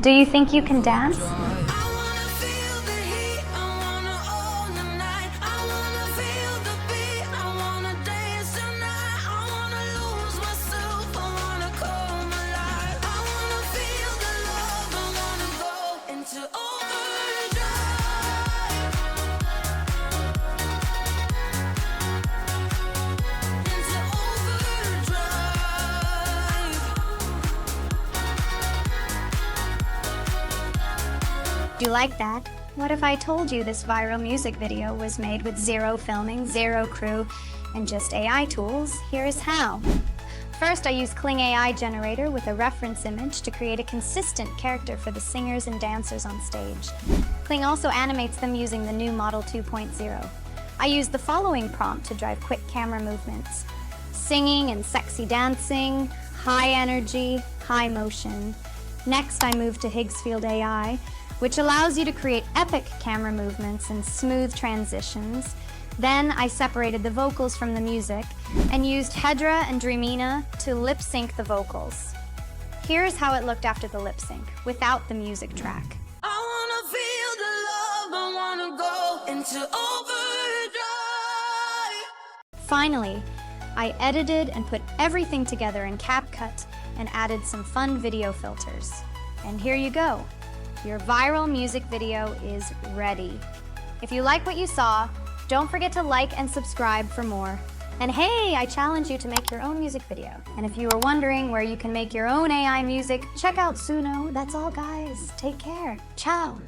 Do you think you can dance? You like that? What if I told you this viral music video was made with zero filming, zero crew, and just AI tools? Here's how. First, I used Kling AI generator with a reference image to create a consistent character for the singers and dancers on stage. Kling also animates them using the new Model 2.0. I used the following prompt to drive quick camera movements: singing and sexy dancing, high energy, high motion. Next, I moved to Higgsfield AI, which allows you to create epic camera movements and smooth transitions. Then I separated the vocals from the music and used Hedra and Dreamina to lip sync the vocals. Here's how it looked after the lip sync, without the music track. I wanna feel the love, I wanna go into overdrive. Finally, I edited and put everything together in CapCut and added some fun video filters. And here you go. Your viral music video is ready. If you like what you saw, don't forget to like and subscribe for more. And hey, I challenge you to make your own music video. And if you were wondering where you can make your own AI music, check out Suno. That's all, guys. Take care. Ciao.